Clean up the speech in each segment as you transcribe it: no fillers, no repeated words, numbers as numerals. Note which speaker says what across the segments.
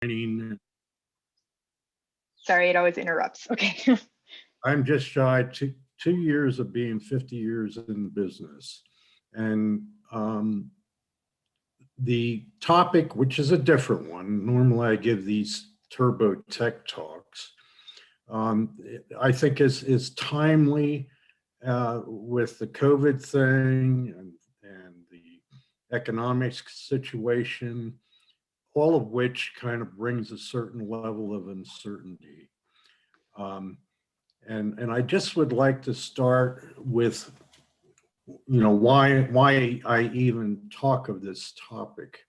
Speaker 1: training.
Speaker 2: Sorry, it always interrupts. Okay.
Speaker 1: I'm just shy 2 years of being 50 years in the business. And the topic, which is a different one, normally I give these turbo tech talks, I think is timely with the COVID thing and the economic situation, all of which kind of brings a certain level of uncertainty. And I just would like to start with, why I even talk of this topic.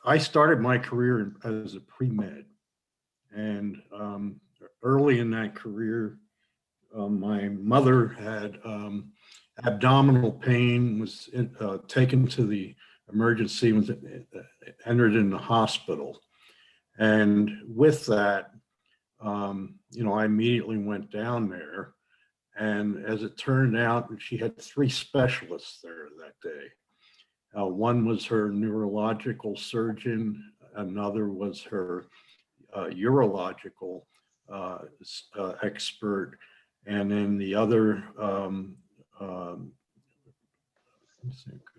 Speaker 1: I started my career as a pre-med, and early in that career, my mother had abdominal pain, was taken to the emergency, was entered in the hospital. And with that, I immediately went down there. And as it turned out, she had 3 specialists there that day. One was her neurological surgeon, another was her urological expert, and then the other,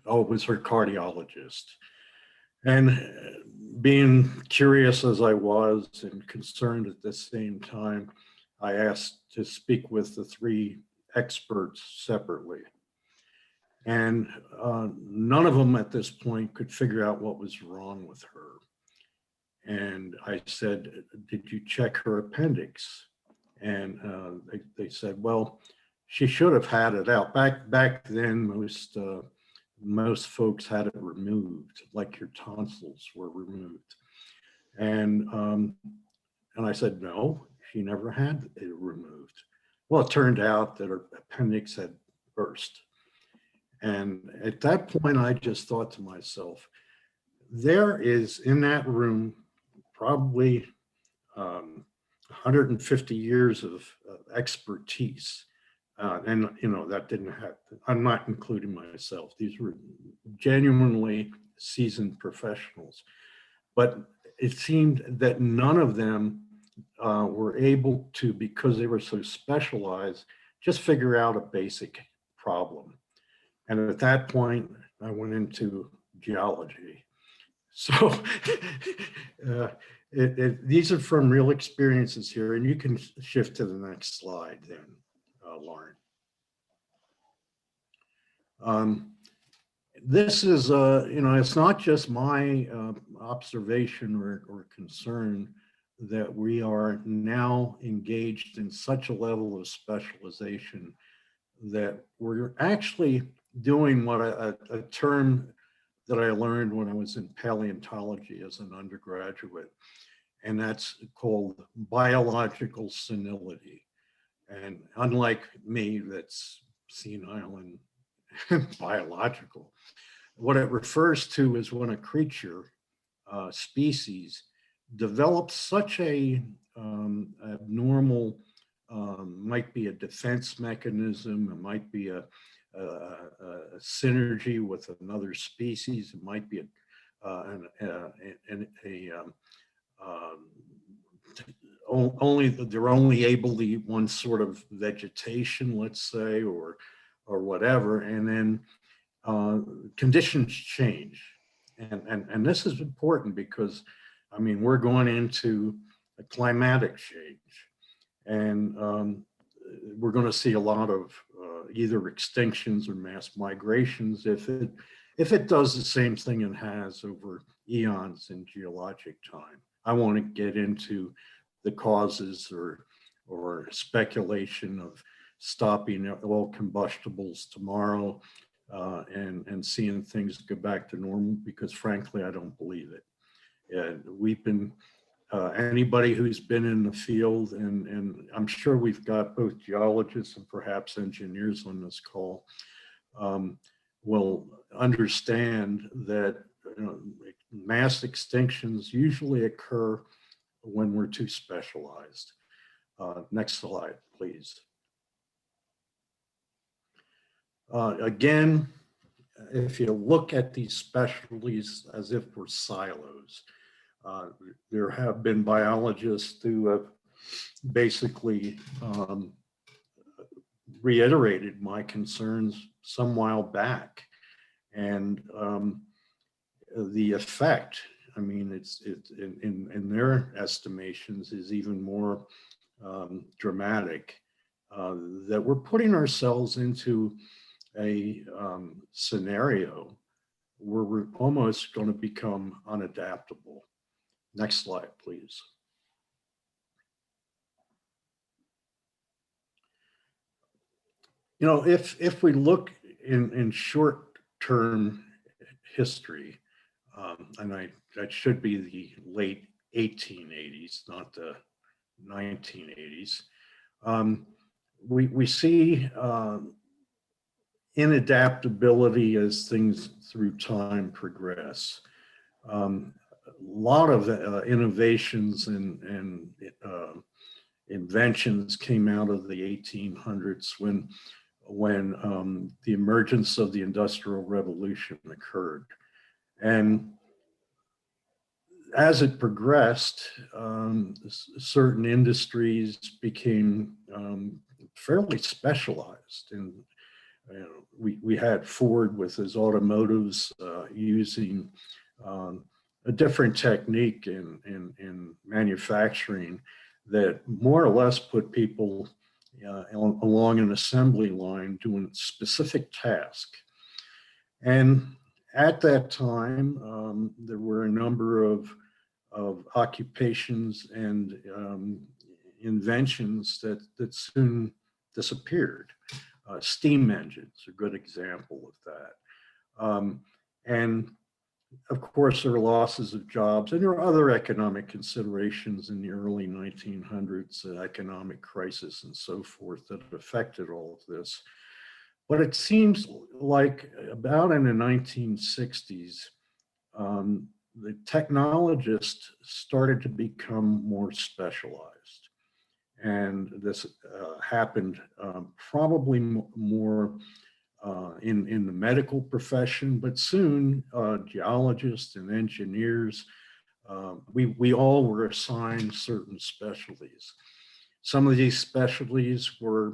Speaker 1: it was her cardiologist. And being curious as I was and concerned at the same time, I asked to speak with the 3 experts separately. And none of them at this point could figure out what was wrong with her. And I said, "Did you check her appendix?" And they said, "Well, she should have had it out." Back then, most folks had it removed, like your tonsils were removed. And I said, "No, she never had it removed." Well, it turned out that her appendix had burst. And at that point, I just thought to myself, there is in that room probably 150 years of expertise. And, that didn't happen. I'm not including myself. These were genuinely seasoned professionals. But it seemed that none of them were able to, because they were so specialized, just figure out a basic problem. And at that point, I went into geology. So these are from real experiences here, and you can shift to the next slide then, Lauren. This is, it's not just my observation or concern that we are now engaged in such a level of specialization that we're actually doing what a term that I learned when I was in paleontology as an undergraduate, and that's called biological senility. And unlike me, that's senile and biological, what it refers to is when a creature, species, develops such a abnormal, might be a defense mechanism, it might be a synergy with another species, it might be they're only able to eat one sort of vegetation, let's say, or whatever, and then conditions change. And this is important because, we're going into a climatic change, and we're going to see a lot of either extinctions or mass migrations if it does the same thing it has over eons in geologic time. I won't get into the causes or speculation of stopping all combustibles tomorrow and seeing things go back to normal, because frankly, I don't believe it. And we've been, anybody who's been in the field, and I'm sure we've got both geologists and perhaps engineers on this call, will understand that mass extinctions usually occur when we're too specialized. Next slide, please. Again, if you look at these specialties as if we're silos, Uh, there have been biologists who have basically reiterated my concerns some while back. And the effect, I mean, it's in their estimations is even more dramatic, that we're putting ourselves into a scenario where we're almost going to become unadaptable. Next slide, please. You know, if we look in short-term history, and that should be the late 1880s, not the 1980s, we see inadaptability as things through time progress. A lot of innovations and inventions came out of the 1800s when the emergence of the Industrial Revolution occurred. And as it progressed, certain industries became fairly specialized. And we had Ford with his automotives using a different technique in manufacturing that more or less put people along an assembly line doing a specific task. And at that time, there were a number of occupations and inventions that soon disappeared. Steam engines are a good example of that. And of course, there are losses of jobs, and there are other economic considerations in the early 1900s, economic crisis and so forth, that affected all of this. But it seems like about in the 1960s, the technologists started to become more specialized. And this happened probably more in the medical profession, but soon geologists and engineers, we all were assigned certain specialties. Some of these specialties were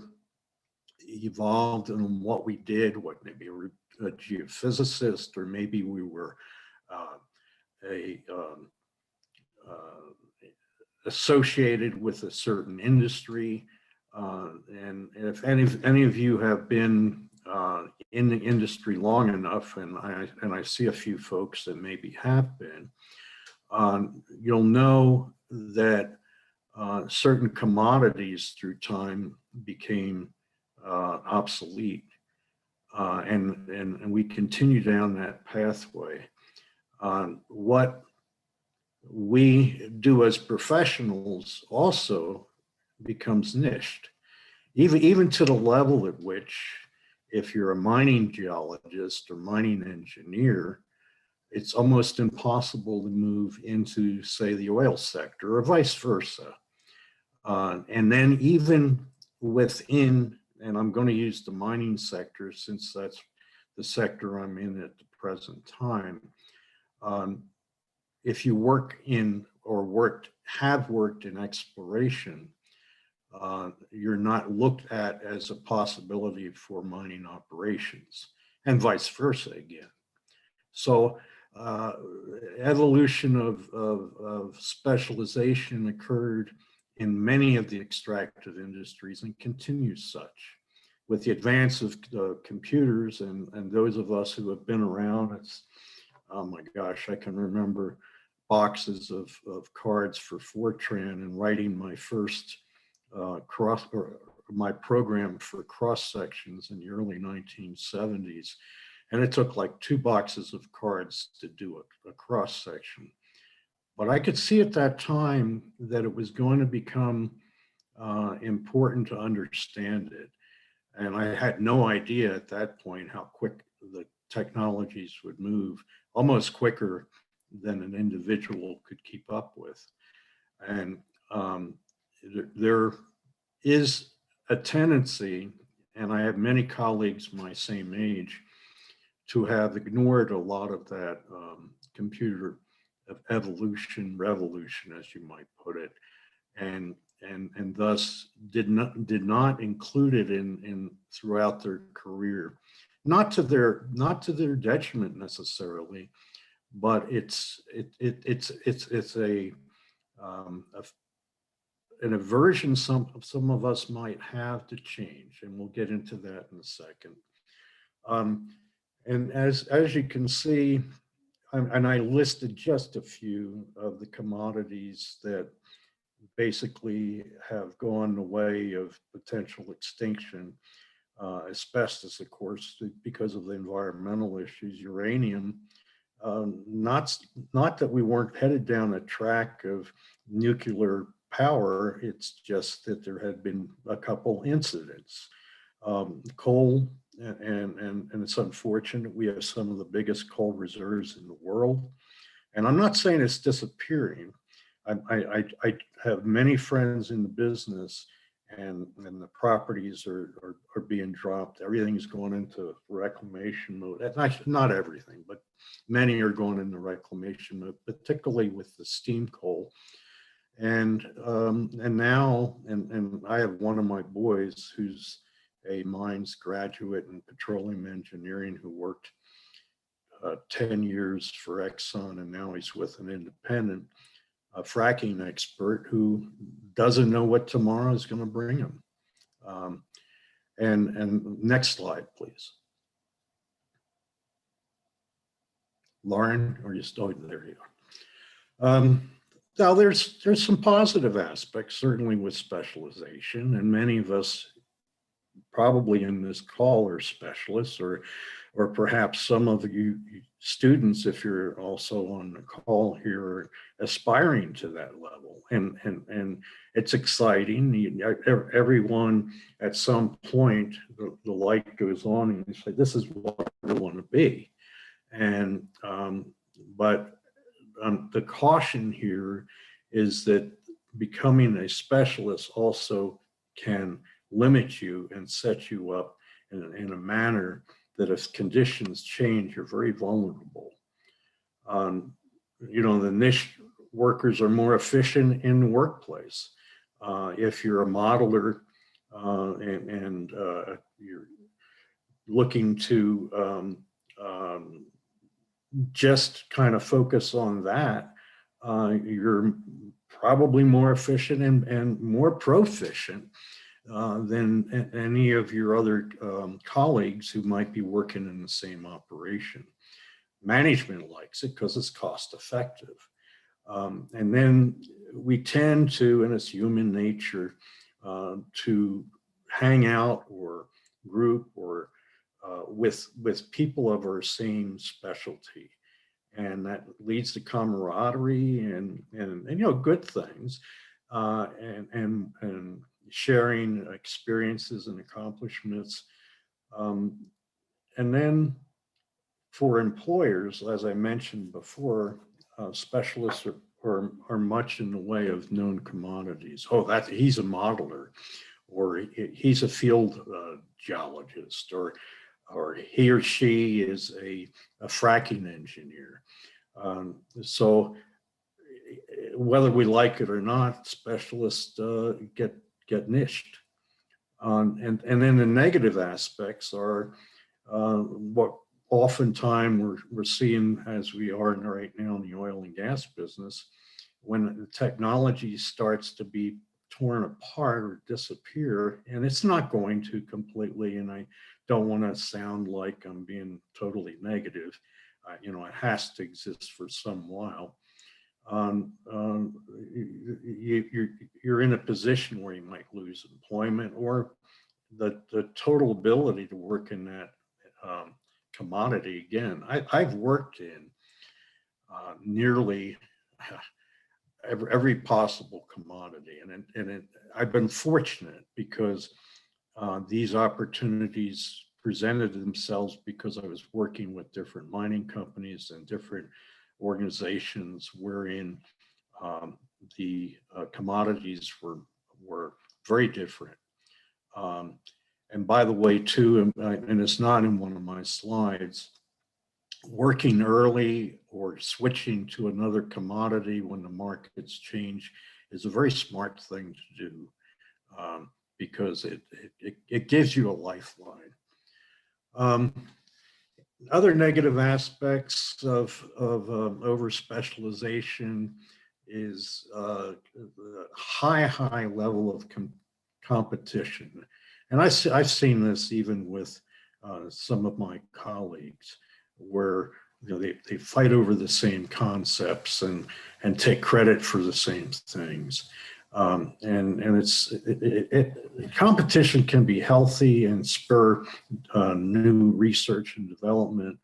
Speaker 1: evolved in what we did, what maybe we were a geophysicist, or maybe we were associated with a certain industry. And if any of you have been in the industry long enough, and I see a few folks that maybe have been, you'll know that certain commodities through time became obsolete, and we continue down that pathway. What we do as professionals also becomes niched, even to the level at which, if you're a mining geologist or mining engineer, it's almost impossible to move into, say, the oil sector, or vice versa. And then even within, and I'm going to use the mining sector since that's the sector I'm in at the present time, if you work in or have worked in exploration, you're not looked at as a possibility for mining operations, and vice versa again. So evolution of specialization occurred in many of the extractive industries and continues such. With the advance of computers and those of us who have been around, it's, oh my gosh, I can remember boxes of cards for Fortran and writing my first my program for cross sections in the early 1970s. And it took like 2 boxes of cards to do a cross section. But I could see at that time that it was going to become important to understand it. And I had no idea at that point how quick the technologies would move, almost quicker than an individual could keep up with. And there is a tendency, and I have many colleagues my same age, to have ignored a lot of that computer evolution, revolution, as you might put it, and thus did not include it in throughout their career, not to their detriment necessarily, but it's an aversion some of us might have to change, and we'll get into that in a second. Um, and as you can see, and I listed just a few of the commodities that basically have gone the way of potential extinction. Asbestos, of course, because of the environmental issues. Uranium, not that we weren't headed down a track of nuclear power, it's just that there had been a couple incidents. Coal, and it's unfortunate, we have some of the biggest coal reserves in the world. And I'm not saying it's disappearing. I have many friends in the business, and the properties are being dropped. Everything's going into reclamation mode. Not everything, but many are going into reclamation mode, particularly with the steam coal. And now, and I have one of my boys who's a mines graduate in petroleum engineering who worked 10 years for Exxon, and now he's with an independent fracking expert who doesn't know what tomorrow is going to bring him. And next slide, please. Lauren, are you still there? You are. Now there's some positive aspects, certainly with specialization, and many of us probably in this call are specialists, or perhaps some of you students, if you're also on the call here, are aspiring to that level. And it's exciting. Everyone at some point, the light goes on and you say, this is what I want to be. And, but the caution here is that becoming a specialist also can limit you and set you up in a manner that if conditions change, you're very vulnerable. You know, the niche workers are more efficient in the workplace. If you're a modeler and you're looking to just kind of focus on that, you're probably more efficient and more proficient than any of your other colleagues who might be working in the same operation. Management likes it because it's cost effective. And then we tend to, and it's human nature, to hang out or group or with people of our same specialty. And that leads to camaraderie and you know, good things, and sharing experiences and accomplishments. And then for employers, as I mentioned before, specialists are much in the way of known commodities. Oh, he's a modeler, or he's a field geologist, or he or she is a fracking engineer. So whether we like it or not, specialists get niched. And then the negative aspects are what oftentimes we're seeing, as we are right now in the oil and gas business, when the technology starts to be torn apart or disappear, and it's not going to completely, and I don't want to sound like I'm being totally negative. You know, it has to exist for some while. You're in a position where you might lose employment, or the total ability to work in that commodity again. I've worked in nearly every possible commodity, and I've been fortunate because these opportunities presented themselves because I was working with different mining companies and different organizations wherein the commodities were very different. And by the way, too, and it's not in one of my slides, working early or switching to another commodity when the markets change is a very smart thing to do, because it gives you a lifeline. Um, Other negative aspects of over specialization is the high level of competition. And I've seen this even with some of my colleagues, where they fight over the same concepts and take credit for the same things. Competition can be healthy and spur new research and development,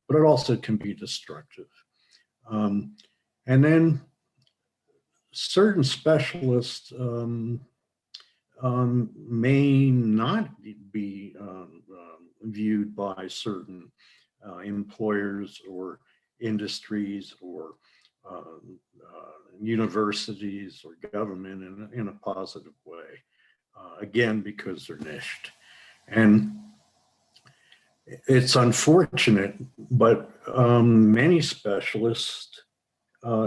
Speaker 1: but it also can be destructive. And then certain specialists may not be viewed by certain employers or industries or universities or government in a positive way, again, because they're niched. And it's unfortunate, but many specialists,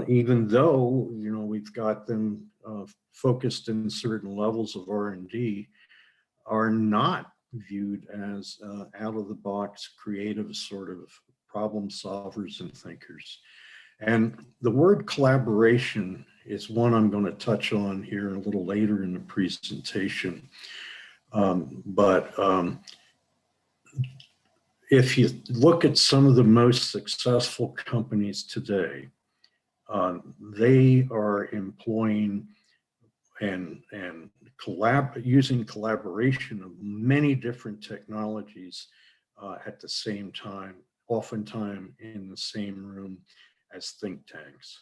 Speaker 1: even though we've got them focused in certain levels of R&D, are not viewed as out-of-the-box creative sort of problem solvers and thinkers. And the word collaboration is one I'm going to touch on here a little later in the presentation. But if you look at some of the most successful companies today, they are employing and using collaboration of many different technologies at the same time, oftentimes in the same room as think tanks.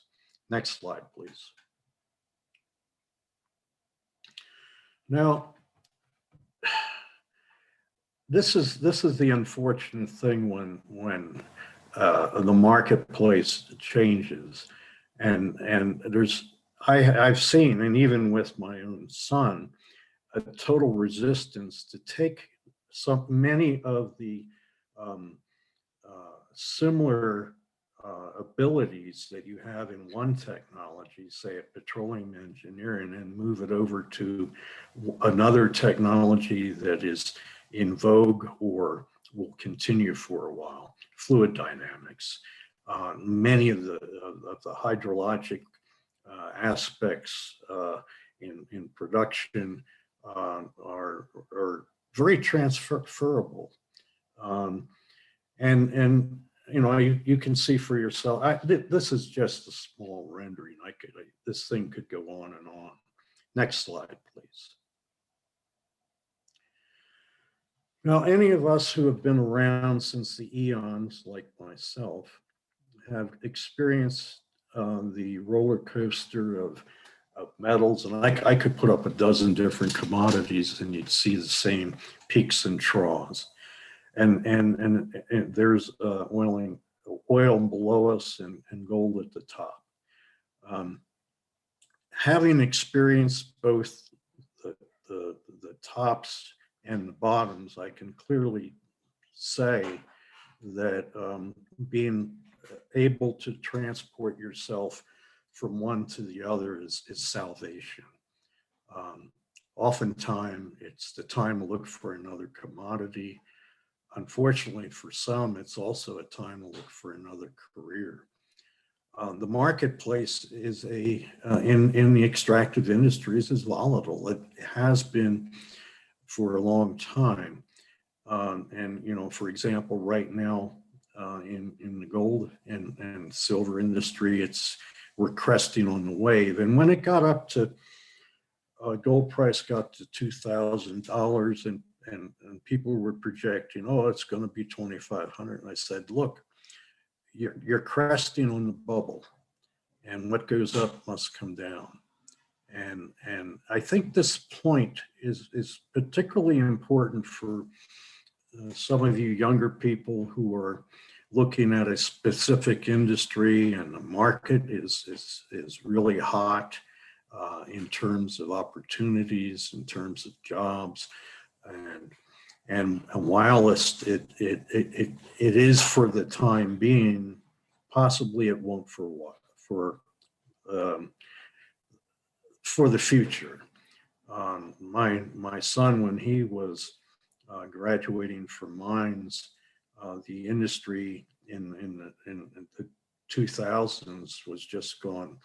Speaker 1: Next slide, please. Now, this is the unfortunate thing when the marketplace changes, and I've seen, and even with my own son, a total resistance to take many of the similar abilities that you have in one technology, say at petroleum engineering, and move it over to another technology that is in vogue or will continue for a while. Fluid dynamics. Many of the hydrologic aspects in production are very transferable. And you can see for yourself. This is just a small rendering. This thing could go on and on. Next slide, please. Now, any of us who have been around since the eons, like myself, have experienced the roller coaster of metals, and I could put up a dozen different commodities, and you'd see the same peaks and troughs. And there's oil below us and gold at the top. Having experienced both the tops and the bottoms, I can clearly say that being able to transport yourself from one to the other is salvation. Oftentimes, it's the time to look for another commodity. Unfortunately, for some, it's also a time to look for another career. The marketplace is in the extractive industries is volatile. It has been for a long time. And for example, right now in the gold and silver industry, we're cresting on the wave. And when it got up to gold price got to $2,000 and people were projecting, oh, it's going to be 2,500. And I said, look, you're cresting on the bubble, and what goes up must come down. And I think this point is particularly important for some of you younger people who are looking at a specific industry, and the market is really hot in terms of opportunities, in terms of jobs, And whilst it is for the time being, possibly it won't for what um, for the future. My son, when he was graduating from mines, the industry in the 2000s was just gone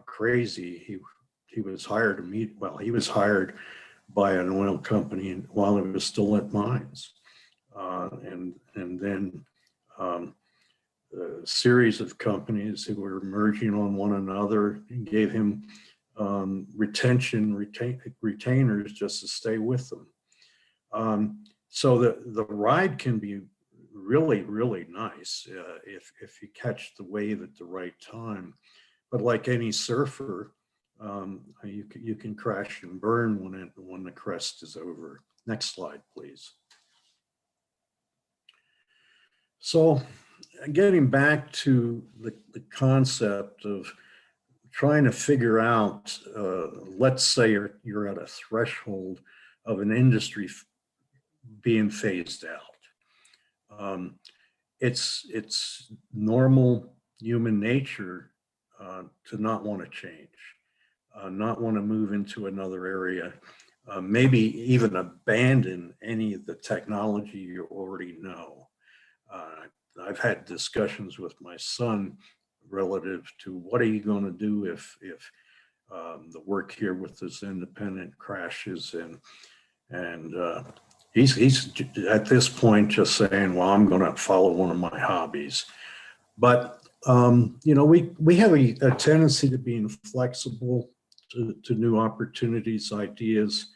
Speaker 1: crazy. He was hired to meet. Well, he was hired by an oil company while he was still at mines, and then a series of companies who were merging on one another gave him retainers just to stay with them. So the ride can be really, really nice if you catch the wave at the right time. But like any surfer, you can crash and burn when the crest is over. Next slide, please. So getting back to the concept of trying to figure out, let's say you're at a threshold of an industry being phased out. It's normal human nature to not want to change, not want to move into another area, maybe even abandon any of the technology you already know. I've had discussions with my son relative to what are you going to do if the work here with this independent crashes, and he's at this point just saying, well, I'm going to follow one of my hobbies. But we have a tendency to be inflexible to new opportunities, ideas.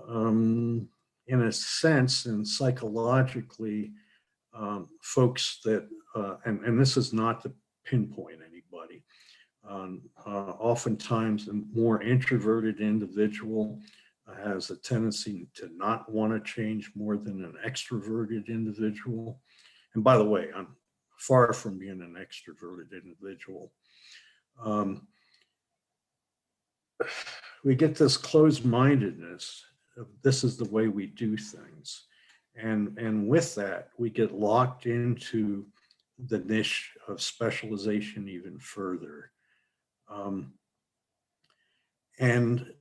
Speaker 1: In a sense, and psychologically, folks that, and this is not to pinpoint anybody, oftentimes a more introverted individual has a tendency to not want to change more than an extroverted individual. And by the way, I'm far from being an extroverted individual. We get this closed-mindedness. This is the way we do things. And with that, we get locked into the niche of specialization even further. And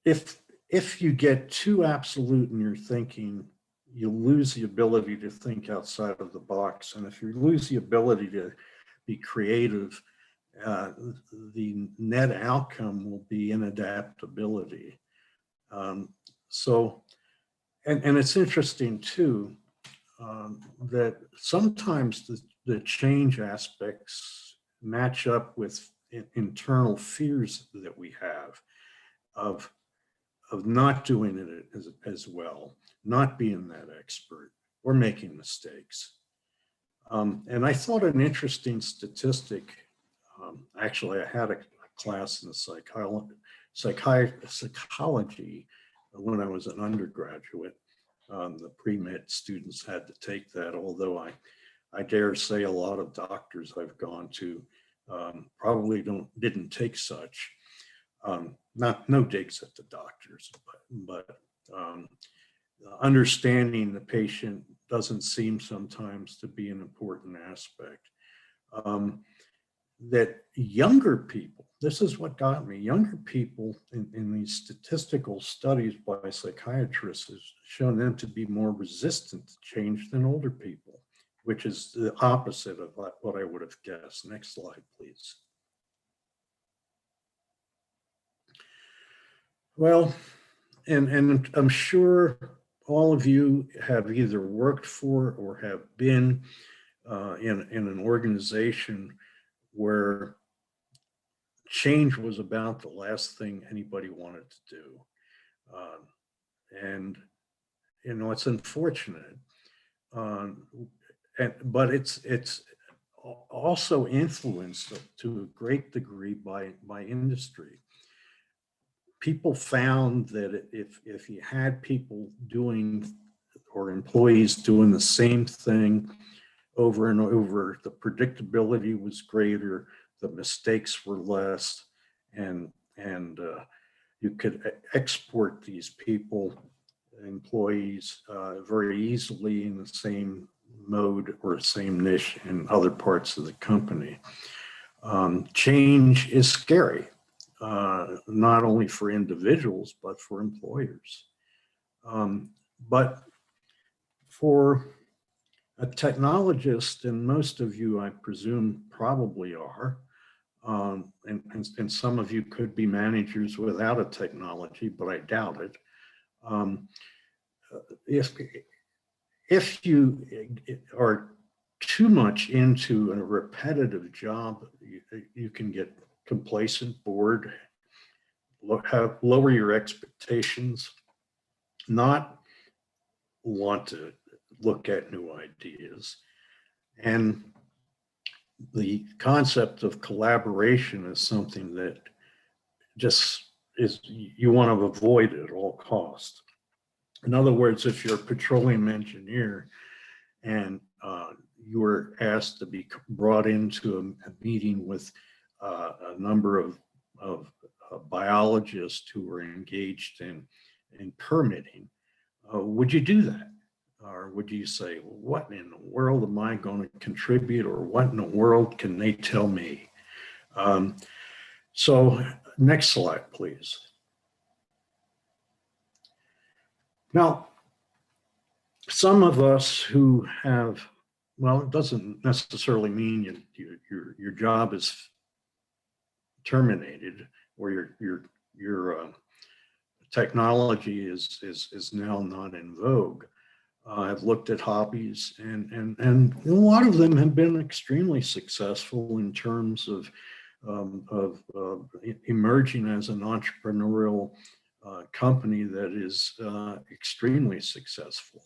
Speaker 1: if you get too absolute in your thinking, you lose the ability to think outside of the box. And if you lose the ability to be creative, the net outcome will be inadaptability. And it's interesting too, that sometimes the change aspects match up with internal fears that we have of not doing it as well, not being that expert, or making mistakes. And I thought an interesting statistic, actually I had a class in psychology when I was an undergraduate. The pre-med students had to take that, although I dare say a lot of doctors I've gone to probably didn't take such. No digs at the doctors, but understanding the patient doesn't seem sometimes to be an important aspect. That younger people, this is what got me, younger people in these statistical studies by psychiatrists has shown them to be more resistant to change than older people, which is the opposite of what I would have guessed. Next slide, please. Well, and I'm sure all of you have either worked for or have been in an organization where change was about the last thing anybody wanted to do. And, it's unfortunate. But it's also influenced to a great degree by industry. People found that if you had people doing, or employees doing the same thing over and over, the predictability was greater, the mistakes were less, and you could export these people employees very easily in the same mode or same niche in other parts of the company. Change is scary, not only for individuals, but for employers. But for a technologist, and most of you, I presume, probably are, and some of you could be managers without a technology, but I doubt it. If you are too much into a repetitive job, you can get complacent, bored, lower your expectations, not want to look at new ideas. And the concept of collaboration is something that just is, you want to avoid at all costs. In other words, if you're a petroleum engineer and you were asked to be brought into a meeting with a number of biologists who were engaged in permitting, would you do that? Or would you say, what in the world am I going to contribute, or what in the world can they tell me? So next slide, please. Now, some of us who have, well, it doesn't necessarily mean your job is terminated, or your technology is now not in vogue. I've looked at Hobbies, and a lot of them have been extremely successful in terms of emerging as an entrepreneurial company that is extremely successful.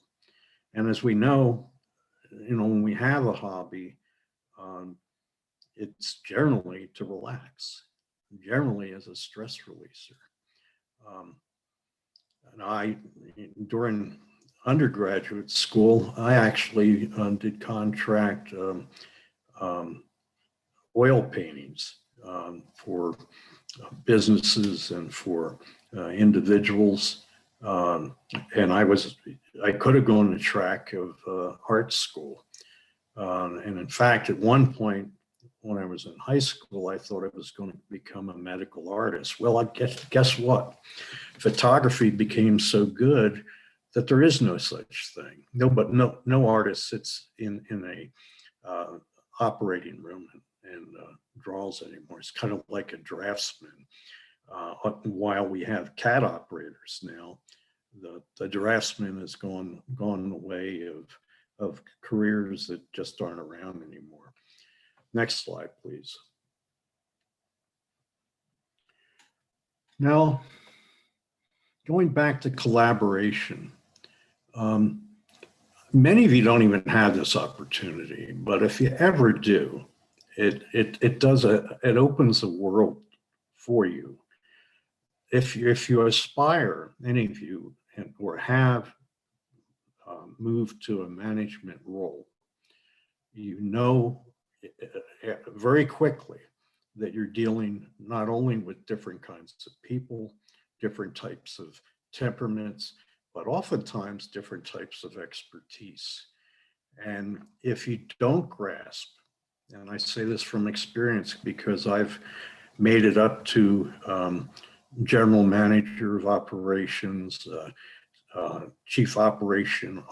Speaker 1: And as we know, when we have a hobby, it's generally to relax, generally as a stress releaser. And during undergraduate school, I actually did contract oil paintings for businesses and for individuals. And I could have gone the track of art school. And in fact, at one point when I was in high school, I thought I was going to become a medical artist. Well, guess what? Photography became so good that there is no such thing. No artist sits in a operating room and draws anymore. It's kind of like a draftsman. While we have CAD operators now, the draftsman has gone the way of careers that just aren't around anymore. Next slide, please. Now, going back to collaboration, many of you don't even have this opportunity, but if you ever do, it opens the world for you. If you aspire, any of you, or have moved to a management role, you know very quickly that you're dealing not only with different kinds of people, different types of temperaments, but oftentimes different types of expertise. And if you don't grasp, and I say this from experience because I've made it up to general manager of operations, chief operation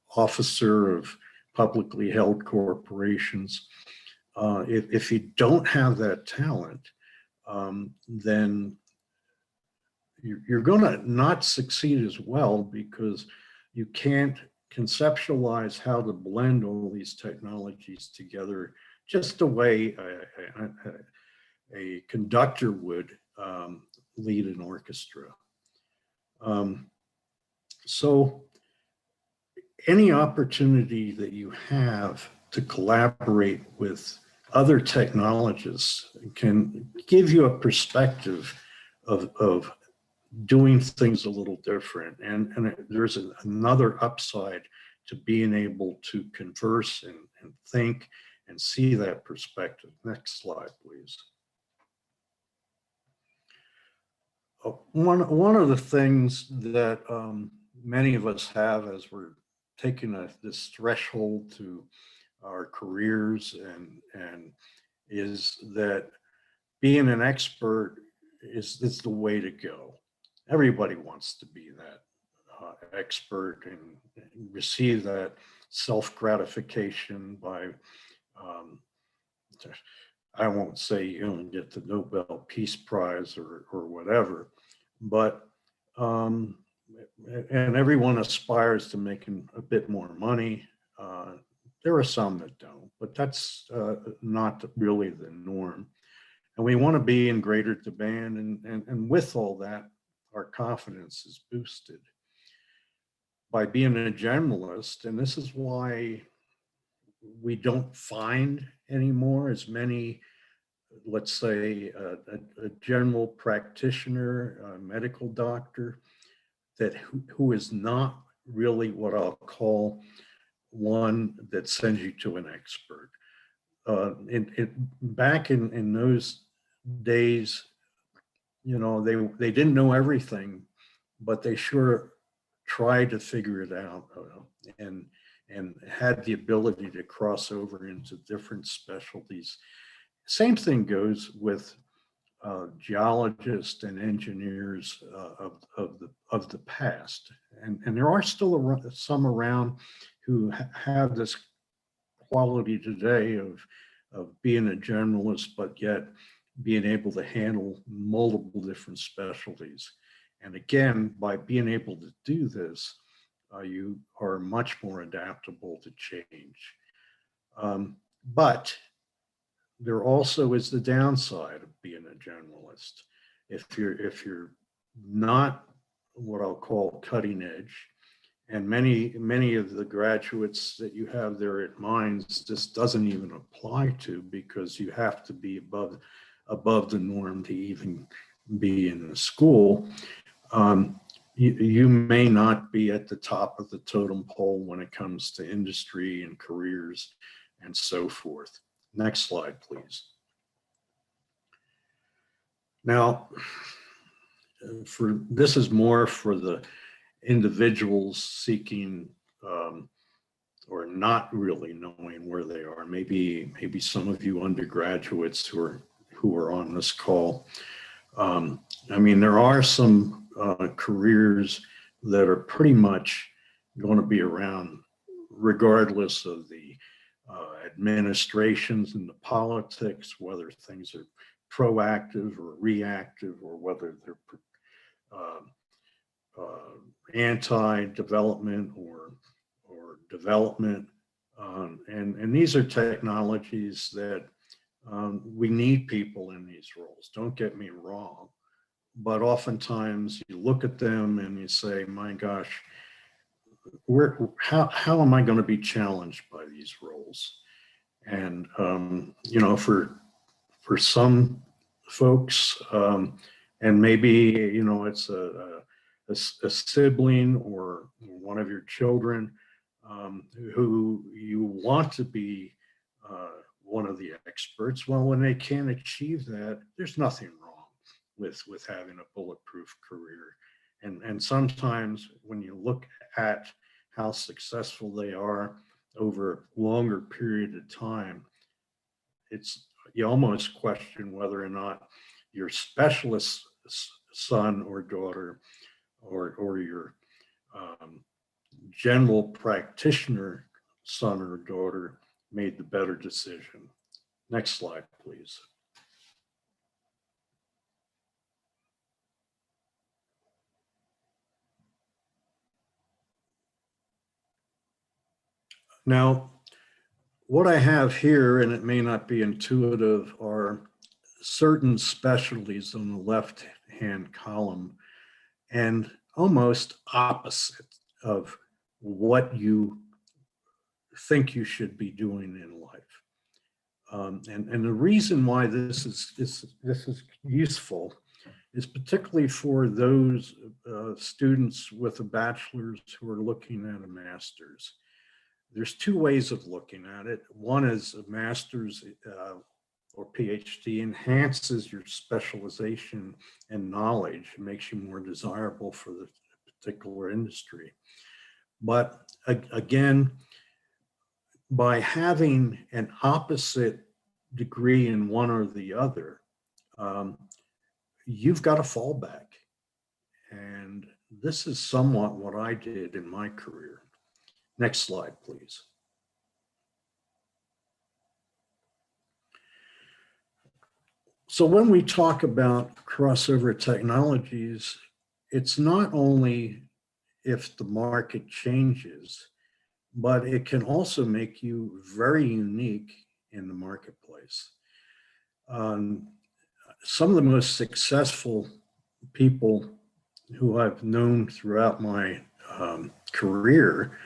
Speaker 1: officer of publicly held corporations. If you don't have that talent, then you're going to not succeed as well, because you can't conceptualize how to blend all these technologies together just the way a conductor would lead an orchestra. So any opportunity that you have to collaborate with other technologists can give you a perspective of doing things a little different. And there's another upside to being able to converse and think and see that perspective. Next slide, please. One of the things that many of us have as we're taking this threshold to our careers and is that being an expert is the way to go. Everybody wants to be that expert and receive that self-gratification by um, I won't say you know get the Nobel Peace Prize or whatever, but um, and everyone aspires to making a bit more money. Uh, there are some that don't, but that's not really the norm. And we want to be in greater demand, and with all that, our confidence is boosted by being a generalist. And this is why we don't find anymore as many, let's say, a general practitioner, a medical doctor, that who is not really what I'll call one that sends you to an expert. Back in those days, you know, they didn't know everything, but they sure tried to figure it out, and and had the ability to cross over into different specialties. Same thing goes with geologists and engineers of the past, and there are still some around who have this quality today of being a generalist, but yet being able to handle multiple different specialties. And again, by being able to do this, you are much more adaptable to change. But there also is the downside of being a generalist. If you're not what I'll call cutting edge, and many of the graduates that you have there at Mines, this doesn't even apply to, because you have to be above the norm to even be in the school. You may not be at the top of the totem pole when it comes to industry and careers and so forth. Next slide, please. Now, this is more for the individuals seeking or not really knowing where they are. Maybe some of you undergraduates who are on this call. I mean, there are some careers that are pretty much going to be around regardless of the administrations and the politics, whether things are proactive or reactive, or whether they're uh, anti-development or development. And these are technologies that we need people in these roles. Don't get me wrong, but oftentimes you look at them and you say, my gosh, how am I going to be challenged by these roles? And you know, for some folks, and maybe you know it's a sibling or one of your children who you want to be one of the experts. Well, when they can't achieve that, there's nothing wrong with having a bulletproof career. And sometimes when you look at how successful they are over a longer period of time, you almost question whether or not your specialist son or daughter or your general practitioner son or daughter made the better decision. Next slide, please. Now, what I have here, and it may not be intuitive, are certain specialties on the left-hand column, and almost opposite of what you think you should be doing in life. And the reason why this is useful is particularly for those students with a bachelor's who are looking at a master's. There's two ways of looking at it. One is a master's or PhD enhances your specialization and knowledge. It makes you more desirable for the particular industry. But again, by having an opposite degree in one or the other, you've got a fallback. And this is somewhat what I did in my career. Next slide, please. So when we talk about crossover technologies, it's not only if the market changes, but it can also make you very unique in the marketplace. Some of the most successful people who I've known throughout my career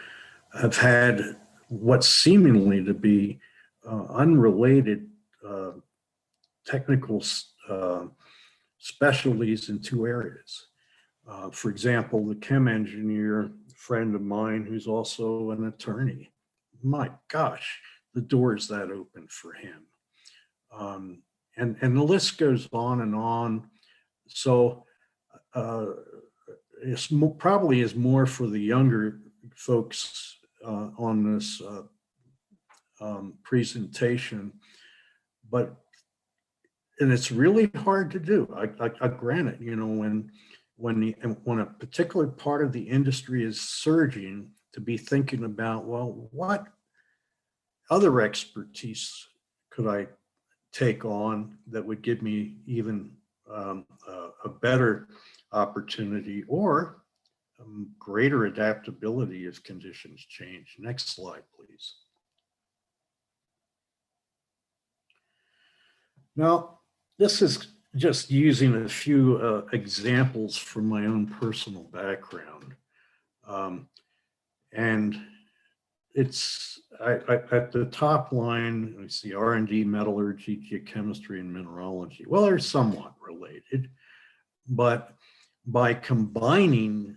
Speaker 1: have had what seemingly to be unrelated technical specialties in two areas. For example, the chem engineer friend of mine who's also an attorney, my gosh, the door is that open for him. And the list goes on and on. So it's probably is more for the younger folks on this presentation, and it's really hard to do. I grant it. You know, when a particular part of the industry is surging, to be thinking about, well, what other expertise could I take on that would give me even a better opportunity or greater adaptability as conditions change. Next slide, please. Now, this is just using a few examples from my own personal background. And it's at the top line, we see R&D, metallurgy, geochemistry, and mineralogy. Well, they're somewhat related, but by combining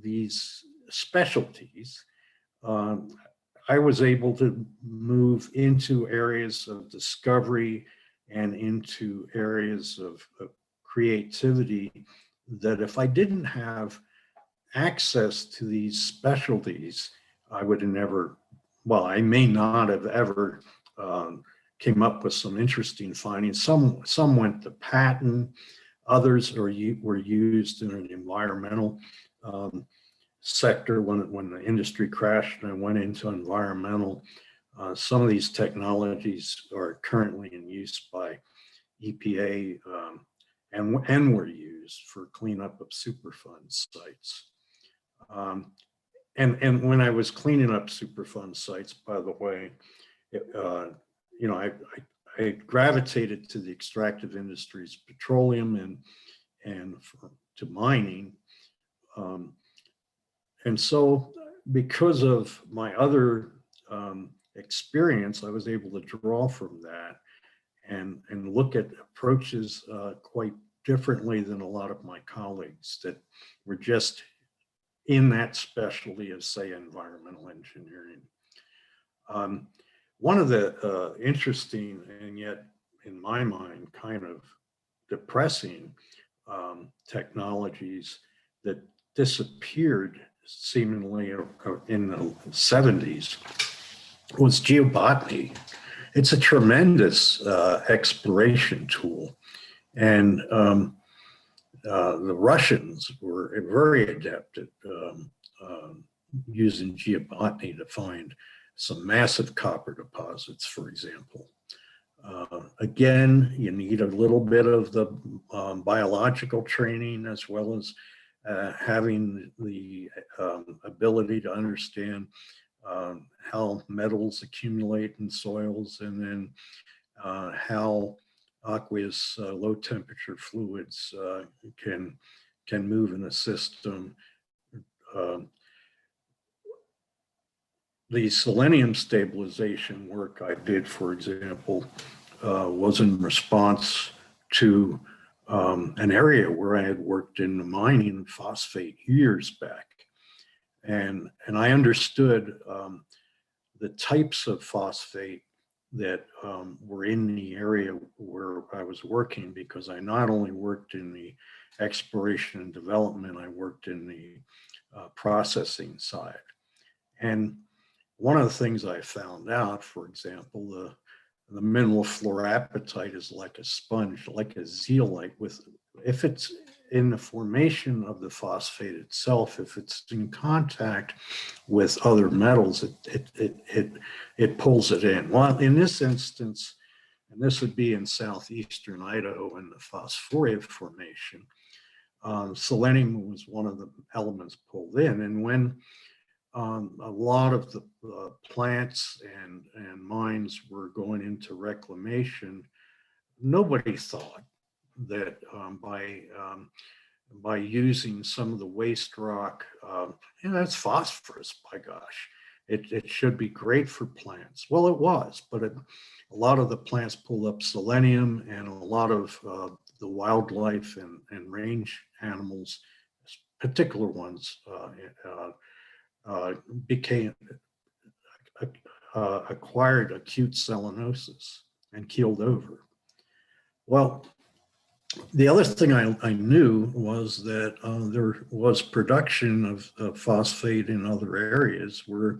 Speaker 1: these specialties, I was able to move into areas of discovery and into areas of creativity that if I didn't have access to these specialties, I would have never, well, I may not have ever came up with some interesting findings. Some went to patent, others were used in an environmental sector when the industry crashed and I went into environmental. Some of these technologies are currently in use by EPA and were used for cleanup of Superfund sites. And when I was cleaning up Superfund sites, by the way, you know, I gravitated to the extractive industries, petroleum and to mining. And so because of my other experience, I was able to draw from that and look at approaches quite differently than a lot of my colleagues that were just in that specialty of, say, environmental engineering. One of the interesting and yet, in my mind, kind of depressing technologies that disappeared seemingly in the 70s was geobotany. It's a tremendous exploration tool. And the Russians were very adept at using geobotany to find some massive copper deposits, for example. Again, you need a little bit of the biological training as well as having the ability to understand how metals accumulate in soils and then how aqueous low temperature fluids can move in a system. The selenium stabilization work I did, for example, was in response to an area where I had worked in the mining phosphate years back. And I understood the types of phosphate that were in the area where I was working, because I not only worked in the exploration and development, I worked in the processing side. And one of the things I found out, for example, the mineral fluorapatite is like a sponge, like a zeolite. If it's in the formation of the phosphate itself, if it's in contact with other metals, it pulls it in. Well, in this instance, and this would be in southeastern Idaho in the Phosphoria formation, selenium was one of the elements pulled in. And when a lot of the plants and mines were going into reclamation, nobody thought that by using some of the waste rock, that's phosphorus, by gosh, it should be great for plants. Well, it was, but a lot of the plants pulled up selenium, and a lot of the wildlife and range animals, particular ones, acquired acute selenosis and keeled over. Well, the other thing I knew was that there was production of phosphate in other areas where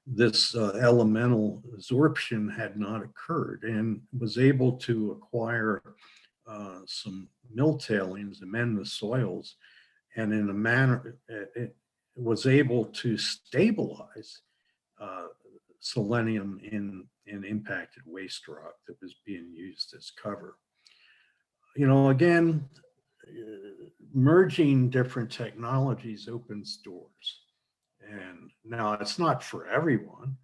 Speaker 1: this elemental absorption had not occurred, and was able to acquire some mill tailings, amend the soils, and in a manner, it was able to stabilize selenium in impacted waste rock that was being used as cover. Again, merging different technologies opens doors. And now it's not for everyone.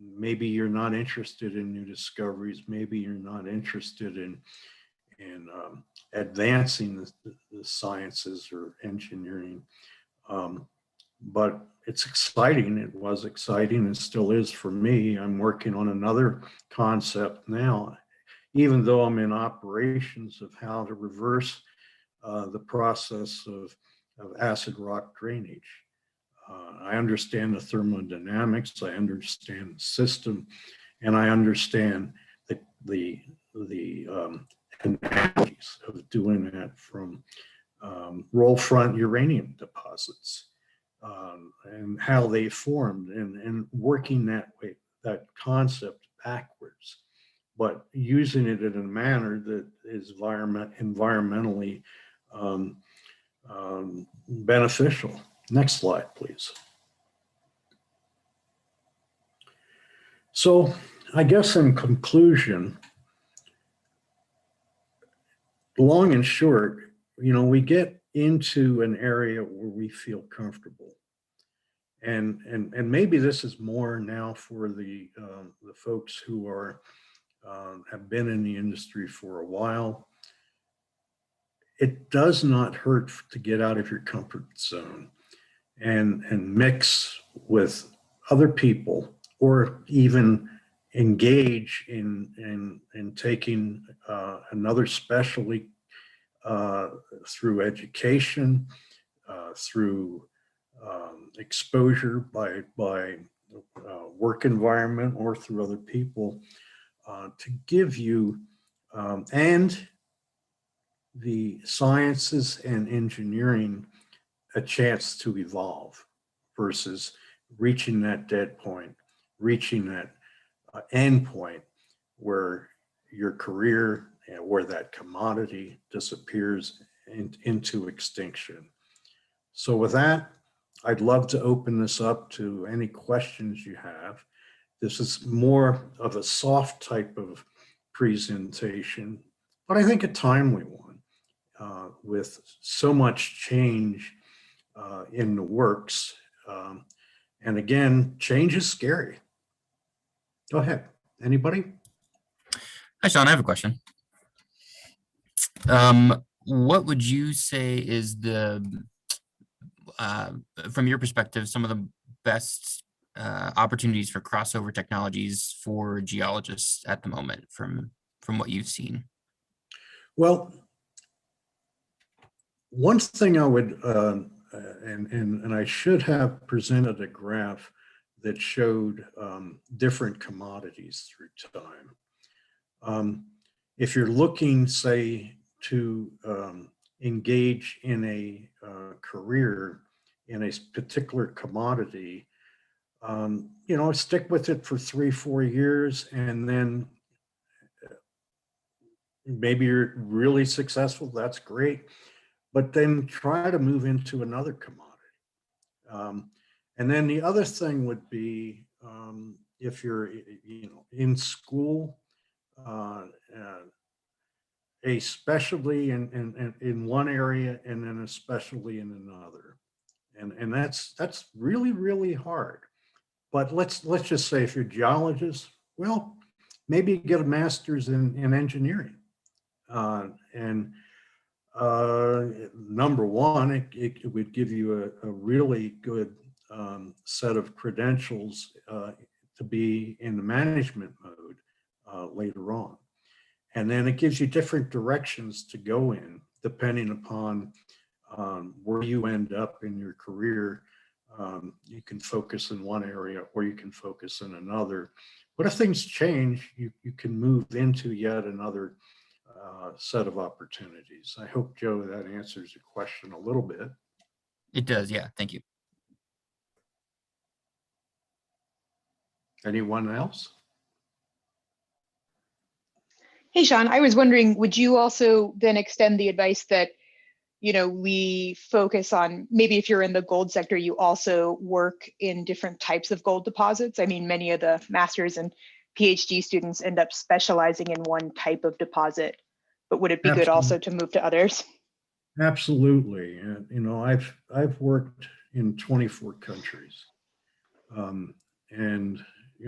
Speaker 1: Maybe you're not interested in new discoveries. Maybe you're not interested in advancing the sciences or engineering. But it's exciting. It was exciting and still is for me. I'm working on another concept now, even though I'm in operations, of how to reverse the process of acid rock drainage. I understand the thermodynamics, I understand the system, and I understand the analogies of doing that from roll front uranium deposits, and how they formed, and working that way, that concept backwards, but using it in a manner that is environmentally beneficial. Next slide, please. So I guess in conclusion, long and short, we get into an area where we feel comfortable. And maybe this is more now for the folks who have been in the industry for a while. It does not hurt to get out of your comfort zone and mix with other people, or even engage in taking another specialty through education, through exposure by work environment, or through other people, to give you and the sciences and engineering a chance to evolve, versus reaching that dead point, reaching that end point where your career, where that commodity disappears into extinction. So with that, I'd love to open this up to any questions you have. This is more of a soft type of presentation, but I think a timely one, with so much change in the works. And again, change is scary. Go ahead. Anybody?
Speaker 2: Hi, Sean, I have a question. What would you say is from your perspective, some of the best opportunities for crossover technologies for geologists at the moment, from what you've seen?
Speaker 1: Well, one thing I would, and I should have presented a graph that showed different commodities through time. If you're looking, say, to engage in a career in a particular commodity, stick with it for 3-4 years, and then maybe you're really successful. That's great. But then try to move into another commodity. And then the other thing would be, if you're, in school, a specialty in one area and then a specialty in another. And that's really, really hard. But let's just say if you're a geologist, well, maybe get a master's in engineering. And number one, it would give you a really good set of credentials to be in the management mode later on. And then it gives you different directions to go in, depending upon where you end up in your career. You can focus in one area or you can focus in another. But if things change, you can move into yet another set of opportunities. I hope, Joe, that answers your question a little bit.
Speaker 2: It does, yeah. Thank you.
Speaker 1: Anyone else?
Speaker 3: Hey, Sean, I was wondering, would you also then extend the advice that, we focus on, maybe if you're in the gold sector, you also work in different types of gold deposits? I mean, many of the master's and PhD students end up specializing in one type of deposit, but would it be good also to move to others?
Speaker 1: Absolutely. And, I've worked in 24 countries. And,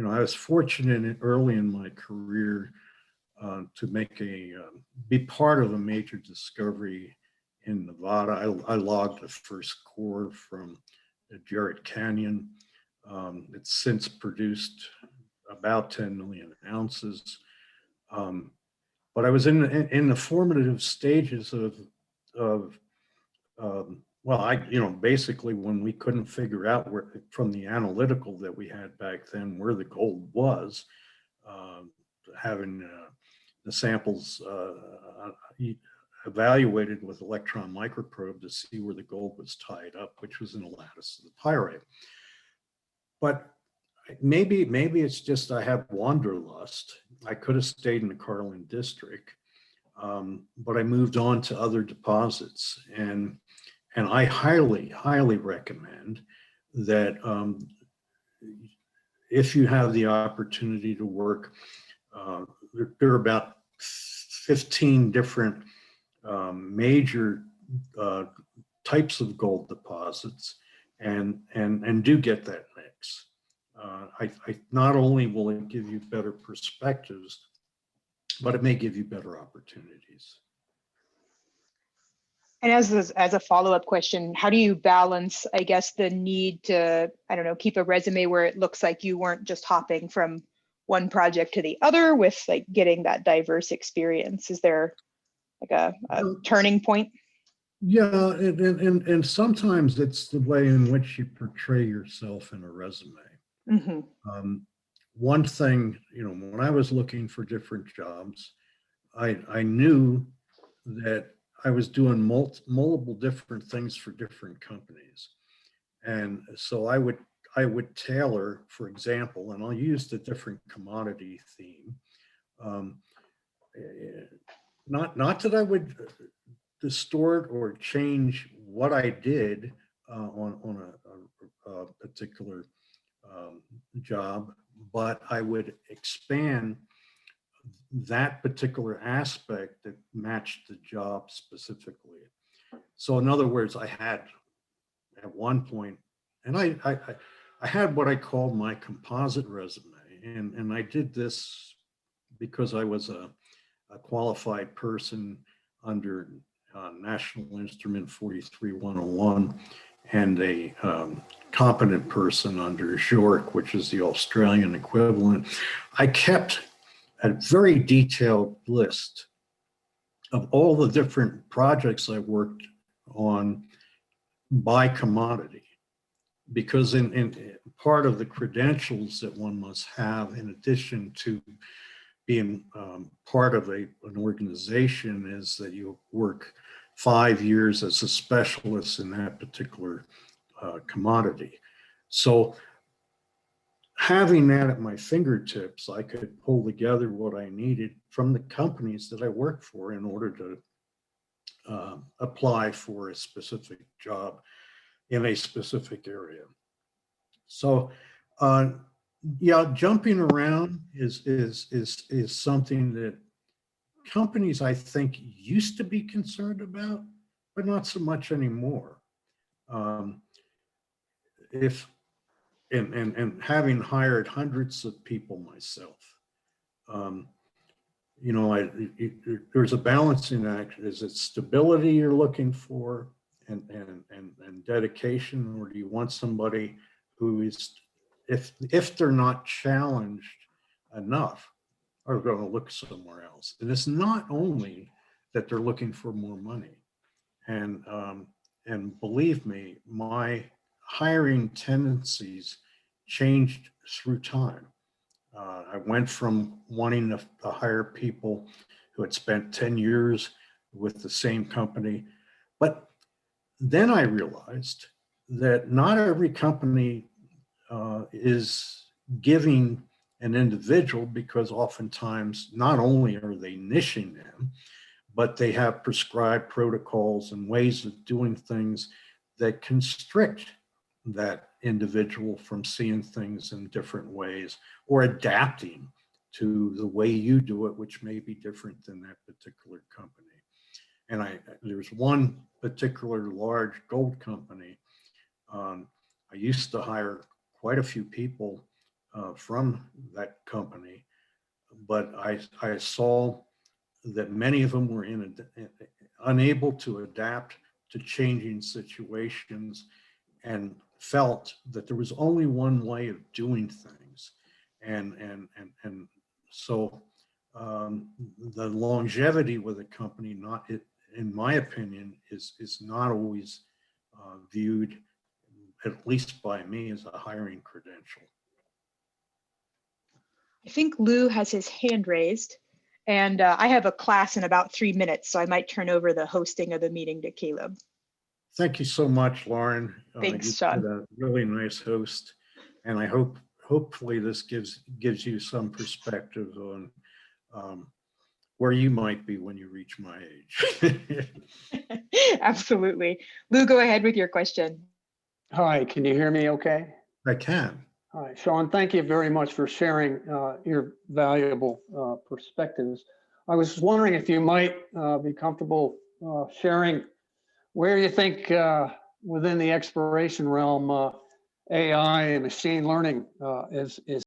Speaker 1: I was fortunate early in my career to be part of a major discovery in Nevada. I logged the first core from the Jarrett Canyon. It's since produced about 10 million ounces. But I was in the formative stages of basically when we couldn't figure out where, from the analytical that we had back then, where the gold was, having the samples evaluated with electron microprobe to see where the gold was tied up, which was in the lattice of the pyrite. But maybe it's just I have wanderlust. I could have stayed in the Carlin district, but I moved on to other deposits, and I highly recommend that if you have the opportunity to work, there are about 15 different major types of gold deposits, and do get that mix. I not only will it give you better perspectives, but it may give you better opportunities.
Speaker 3: And as a follow-up question, how do you balance, I guess, the need to, keep a resume where it looks like you weren't just hopping from one project to the other with like getting that diverse experience? Is there like a turning point?
Speaker 1: Yeah, and sometimes it's the way in which you portray yourself in a resume. Mm-hmm. One thing, when I was looking for different jobs, I knew that I was doing multiple different things for different companies. And so I would tailor, for example, and I'll use the different commodity theme. Not that I would distort or change what I did on a particular job, but I would expand that particular aspect that matched the job specifically. So in other words, I had at one point, and I had what I called my composite resume, and I did this because I was a qualified person under National Instrument 43101 and a competent person under JORC, which is the Australian equivalent. I kept a very detailed list of all the different projects I worked on by commodity. because in part of the credentials that one must have, in addition to being part of an organization, is that you work 5 years as a specialist in that particular commodity. So having that at my fingertips, I could pull together what I needed from the companies that I work for in order to apply for a specific job in a specific area. So, yeah, jumping around is something that companies, I think, used to be concerned about, but not so much anymore. If and having hired hundreds of people myself, you know, there's a balancing act. Is it stability you're looking for and dedication, or do you want somebody who is, if they're not challenged enough, are going to look somewhere else? And it's not only that they're looking for more money, and believe me, my hiring tendencies changed through time. I went from wanting to hire people who had spent 10 years with the same company, but then I realized that not every company is giving an individual, because oftentimes not only are they niching them, but they have prescribed protocols and ways of doing things that constrict that individual from seeing things in different ways or adapting to the way you do it, which may be different than that particular company. And there's one particular large gold company. I used to hire quite a few people from that company, but I saw that many of them were unable to adapt to changing situations, and felt that there was only one way of doing things. And so the longevity with a company, in my opinion, is not always viewed, at least by me, as a hiring credential.
Speaker 3: I think Lou has his hand raised, and I have a class in about 3 minutes, so I might turn over the hosting of the meeting to Caleb.
Speaker 1: Thank you so much, Lauren.
Speaker 3: Thanks,
Speaker 1: You've
Speaker 3: Sean.
Speaker 1: been a really nice host, and I hopefully this gives you some perspective on where you might be when you reach my age.
Speaker 3: Absolutely. Lou, go ahead with your question.
Speaker 4: Hi, can you hear me okay?
Speaker 1: I can.
Speaker 4: Hi, Sean, thank you very much for sharing your valuable perspectives. I was wondering if you might be comfortable sharing where you think within the exploration realm AI and machine learning is